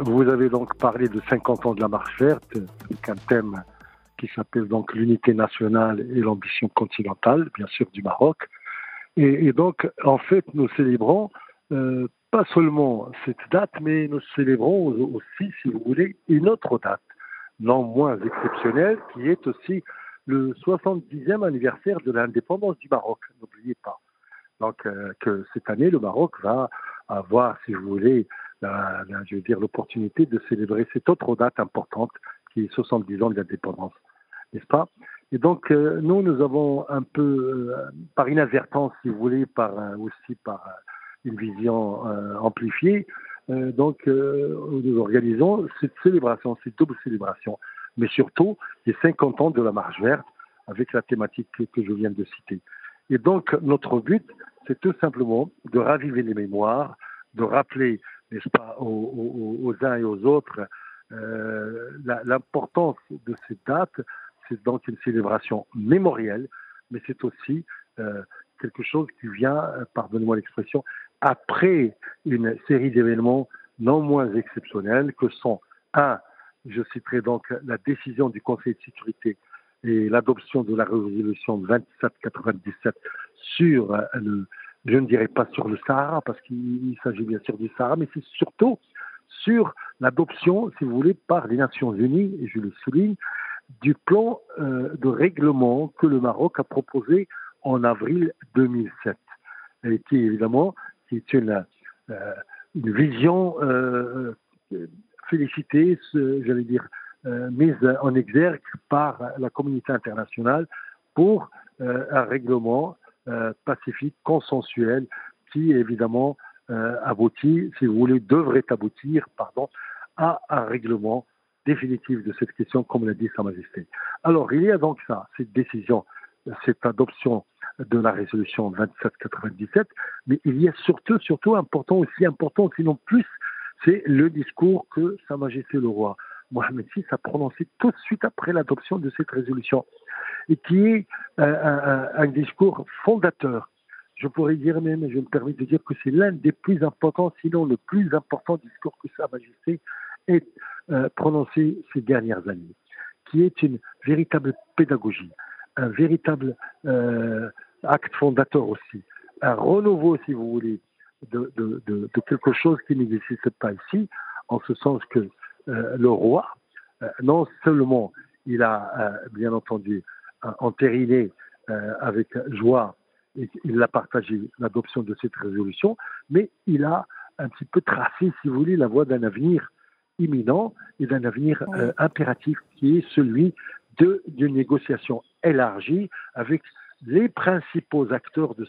Vous avez donc parlé de 50 ans de la marche verte, avec un thème qui s'appelle donc l'unité nationale et l'ambition continentale, bien sûr, du Maroc. Et donc, en fait, nous célébrons pas seulement cette date, mais nous célébrons aussi, si vous voulez, une autre date, non moins exceptionnelle, qui est aussi le 70e anniversaire de l'indépendance du Maroc. N'oubliez pas. Donc, que cette année, le Maroc va avoir, si vous voulez, je veux dire, l'opportunité de célébrer cette autre date importante, qui est 70 ans de l'indépendance, n'est-ce pas? Et donc, nous avons un peu, par inadvertance, si vous voulez, aussi par une vision amplifiée, nous organisons cette célébration, cette double célébration, mais surtout les 50 ans de la Marche verte, avec la thématique que je viens de citer. Et donc, notre but, c'est tout simplement de raviver les mémoires, de rappeler, n'est-ce pas, aux uns et aux autres l'importance de cette date. C'est donc une célébration mémorielle, mais c'est aussi quelque chose qui vient, pardonnez-moi l'expression, après une série d'événements non moins exceptionnels que sont, je citerai donc la décision du Conseil de sécurité et l'adoption de la résolution 2797 sur je ne dirais pas sur le Sahara, parce qu'il s'agit bien sûr du Sahara, mais c'est surtout sur l'adoption, si vous voulez, par les Nations Unies, et je le souligne, du plan de règlement que le Maroc a proposé en avril 2007, et qui évidemment qui est une vision félicitée, j'allais dire, mise en exergue par la communauté internationale pour un règlement pacifique, consensuel, qui évidemment aboutit, si vous voulez, devrait aboutir, à un règlement définitif de cette question, comme l'a dit Sa Majesté. Alors, il y a donc ça, cette décision, cette adoption de la résolution 2797, mais il y a surtout important, sinon plus, c'est le discours que Sa Majesté le Roi Mohamed VI a prononcé tout de suite après l'adoption de cette résolution, et qui est un discours fondateur. Je pourrais dire même, je me permets de dire que c'est l'un des plus importants, sinon le plus important discours que Sa Majesté ait prononcé ces dernières années, qui est une véritable pédagogie, un véritable acte fondateur aussi, un renouveau, si vous voulez, de quelque chose qui n'existe pas ici, en ce sens que le roi, non seulement il a bien entendu entériné avec joie, et il a partagé l'adoption de cette résolution, mais il a un petit peu tracé, si vous voulez, la voie d'un avenir imminent et d'un avenir impératif, qui est celui d'une négociation élargie avec les principaux acteurs de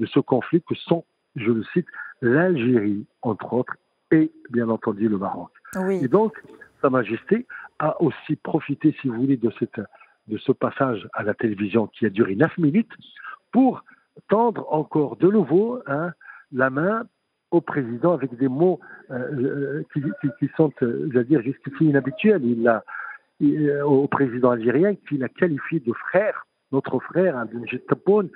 ce conflit, que sont, je le cite, l'Algérie, entre autres, et bien entendu le Maroc. Oui. Et donc, Sa Majesté a aussi profité, si vous voulez, de ce passage à la télévision qui a duré 9 minutes pour tendre encore de nouveau la main au président avec des mots qui sont, j'allais dire, jusqu'ici inhabituels. Au président algérien, qu'il a qualifié de frère, notre frère, Abdelmajid Tebboune.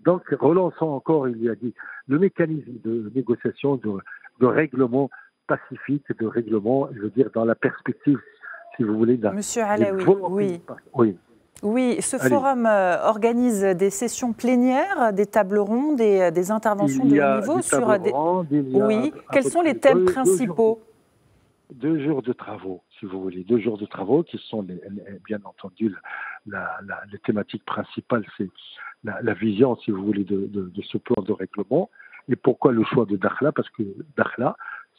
Donc, relançant encore, il lui a dit, le mécanisme de négociation, de règlement pacifique, de règlement, je veux dire, dans la perspective, si vous voulez, Monsieur Alaoui, oui. Oui, ce forum organise des sessions plénières, des tables rondes, des interventions de haut niveau sur des... Oui, quels sont les thèmes principaux? 2 jours de travaux, si vous voulez, 2 jours de travaux qui sont bien entendu les thématiques principales, c'est la vision, si vous voulez, de ce plan de règlement. Et pourquoi le choix de Dakhla? Parce que Dakhla,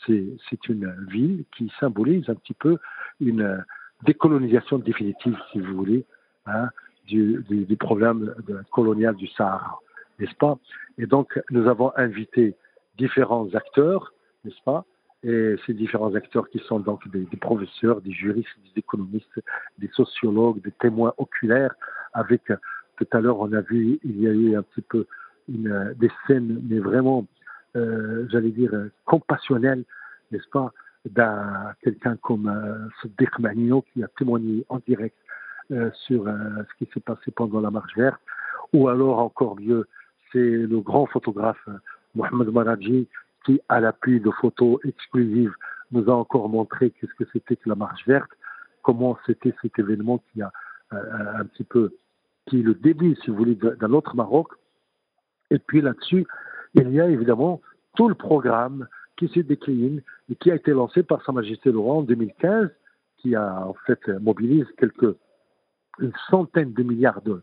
c'est une ville qui symbolise un petit peu une décolonisation définitive, si vous voulez, du problème colonial du Sahara, n'est-ce pas? Et donc, nous avons invité différents acteurs, n'est-ce pas? Et ces différents acteurs qui sont donc des professeurs, des juristes, des économistes, des sociologues, des témoins oculaires, avec, tout à l'heure, on a vu, il y a eu un petit peu des scènes, mais vraiment, j'allais dire, compassionnelles, n'est-ce pas, d'un quelqu'un comme Sadiq Magnino qui a témoigné en direct sur ce qui s'est passé pendant la marche verte, ou alors encore mieux, c'est le grand photographe Mohamed Maradji qui, à l'appui de photos exclusives nous a encore montré qu'est-ce que c'était que la marche verte, comment c'était cet événement qui a un petit peu, qui est le début, si vous voulez, d'un autre Maroc. Et puis là-dessus, il y a évidemment tout le programme qui se décline et qui a été lancé par Sa Majesté le Roi en 2015, qui a en fait mobilise une centaine de milliards de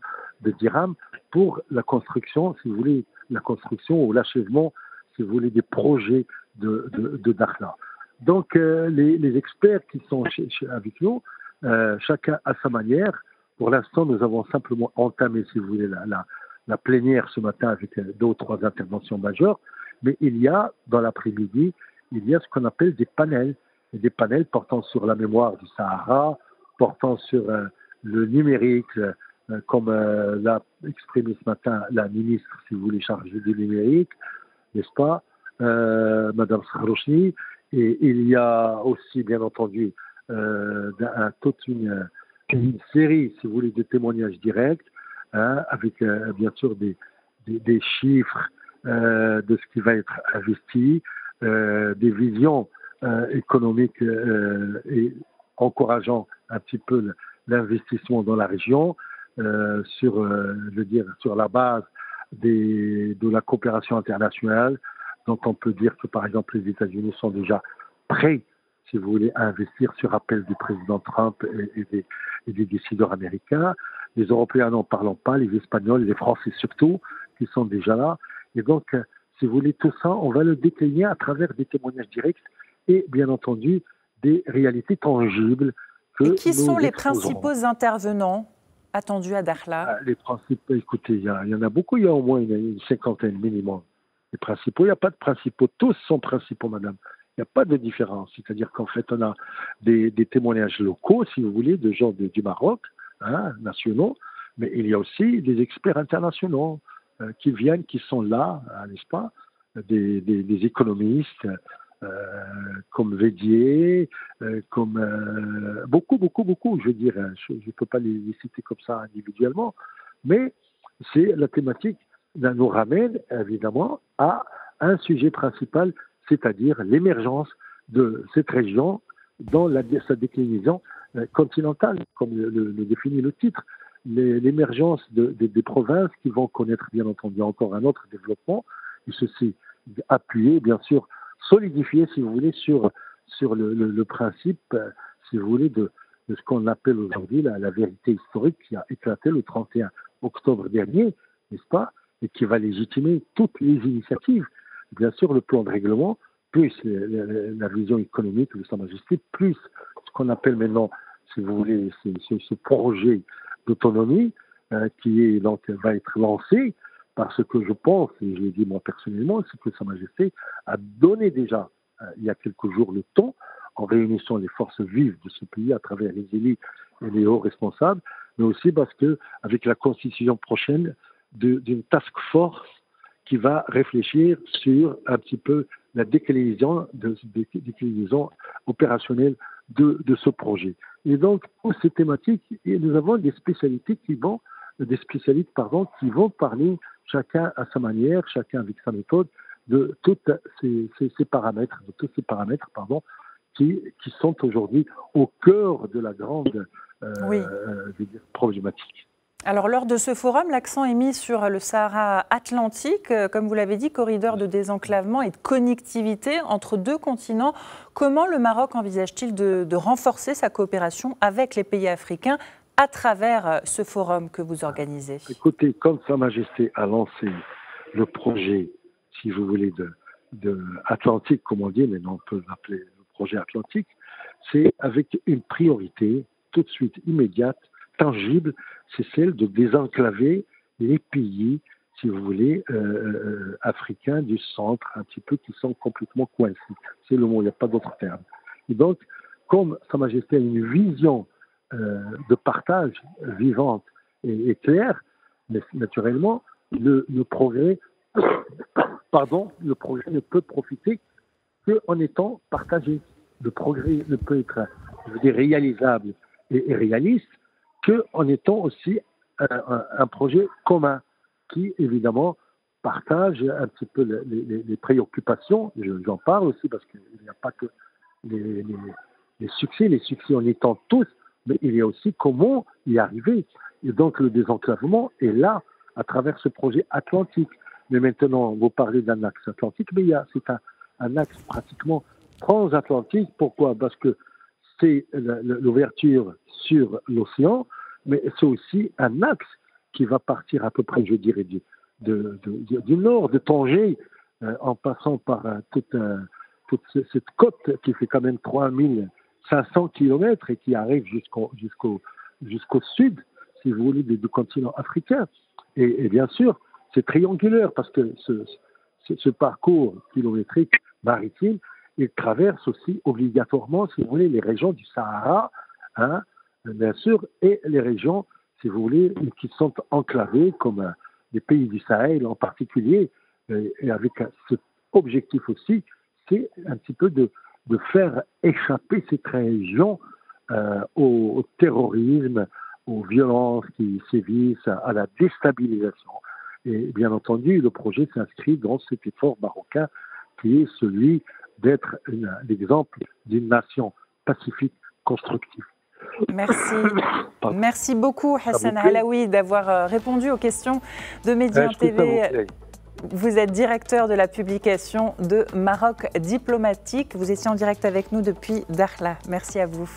dirhams pour la construction, si vous voulez, la construction ou l'achèvement, si vous voulez, des projets de Dakhla. Donc, les experts qui sont avec nous, chacun à sa manière. Pour l'instant, nous avons simplement entamé, si vous voulez, la plénière ce matin avec 2 ou 3 interventions majeures. Mais il y a, dans l'après-midi, il y a ce qu'on appelle des panels. Et des panels portant sur la mémoire du Sahara, portant sur le numérique, comme l'a exprimé ce matin la ministre, si vous voulez, chargée du numérique, n'est-ce pas, Madame Sakhrouchni. Et il y a aussi, bien entendu, toute une série, si vous voulez, de témoignages directs, avec bien sûr des chiffres de ce qui va être investi, des visions économiques et encourageant un petit peu l'investissement dans la région, sur la base de la coopération internationale. Donc on peut dire que par exemple les États-Unis sont déjà prêts, si vous voulez, à investir sur appel du président Trump et des décideurs américains. Les Européens n'en parlons pas, les Espagnols, les Français surtout, qui sont déjà là. Et donc, si vous voulez, tout ça, on va le décliner à travers des témoignages directs et bien entendu des réalités tangibles. Et qui sont les principaux intervenants attendus à Dakhla? Les principaux, écoutez, il y en a beaucoup, il y a au moins une cinquantaine minimum. Les principaux, il n'y a pas de principaux, tous sont principaux, madame. Il n'y a pas de différence. C'est-à-dire qu'en fait, on a des témoignages locaux, si vous voulez, de gens du Maroc, nationaux, mais il y a aussi des experts internationaux qui viennent, qui sont là, n'est-ce pas, des économistes comme Védier, comme beaucoup, je veux dire, je ne peux pas les citer comme ça individuellement, mais c'est la thématique qui nous ramène évidemment à un sujet principal, c'est-à-dire l'émergence de cette région dans sa déclinaison continentale, comme le définit le titre, l'émergence des provinces qui vont connaître bien entendu encore un autre développement, et ceci appuyé, bien sûr, solidifié, si vous voulez, sur le principe, si vous voulez, de ce qu'on appelle aujourd'hui la vérité historique qui a éclaté le 31 octobre dernier, n'est-ce pas, et qui va légitimer toutes les initiatives. Bien sûr, le plan de règlement, plus la vision économique de Sa Majesté, plus ce qu'on appelle maintenant, si vous voulez, ce projet d'autonomie qui va être lancé, parce que je pense, et je l'ai dit moi personnellement, c'est que Sa Majesté a donné déjà, il y a quelques jours, le temps, en réunissant les forces vives de ce pays à travers les élites et les hauts responsables, mais aussi parce que avec la constitution prochaine d'une task force qui va réfléchir sur un petit peu la déclinaison opérationnelle de ce projet. Et donc, pour ces thématiques, nous avons des spécialistes qui vont parler chacun à sa manière, chacun avec sa méthode, de tous ces paramètres, qui sont aujourd'hui au cœur de la grande problématique. Alors, lors de ce forum, l'accent est mis sur le Sahara Atlantique, comme vous l'avez dit, corridor de désenclavement et de connectivité entre 2 continents. Comment le Maroc envisage-t-il de renforcer sa coopération avec les pays africains à travers ce forum que vous organisez? Écoutez, comme Sa Majesté a lancé le projet, si vous voulez, de Atlantique, comme on dit, mais on peut l'appeler le projet Atlantique, c'est avec une priorité tout de suite immédiate, tangible, c'est celle de désenclaver les pays, si vous voulez, africains du centre, un petit peu, qui sont complètement coincés. C'est le mot, il n'y a pas d'autre terme. Et donc, comme Sa Majesté a une vision de partage vivante et claire, mais naturellement, le progrès, le progrès ne peut profiter qu'en étant partagé. Le progrès ne peut être, je veux dire, réalisable et réaliste qu'en étant aussi un projet commun qui, évidemment, partage un petit peu les préoccupations. J'en parle aussi parce qu'il n'y a pas que les succès. Les succès, on y tente tous, mais il y a aussi comment y arriver. Et donc, le désenclavement est là, à travers ce projet atlantique. Mais maintenant, vous parlez d'un axe atlantique, mais c'est un axe pratiquement transatlantique. Pourquoi? Parce que c'est l'ouverture sur l'océan, mais c'est aussi un axe qui va partir à peu près, je dirais, du nord, de Tanger, en passant par toute cette côte qui fait quand même 3500 kilomètres et qui arrive jusqu'au sud, si vous voulez, du continent africain. Et bien sûr, c'est triangulaire parce que ce parcours kilométrique maritime, il traverse aussi obligatoirement, si vous voulez, les régions du Sahara, hein, bien sûr, et les régions, si vous voulez, qui sont enclavées, comme les pays du Sahel en particulier, et avec cet objectif aussi, c'est un petit peu de faire échapper cette région au terrorisme, aux violences qui sévissent, à la déstabilisation. Et bien entendu, le projet s'inscrit dans cet effort marocain qui est celui d'être l'exemple d'une nation pacifique constructive. Merci. Merci beaucoup Hassan Alaoui d'avoir répondu aux questions de Médien TV. Vous êtes directeur de la publication de Maroc Diplomatique. Vous étiez en direct avec nous depuis Dakhla. Merci à vous.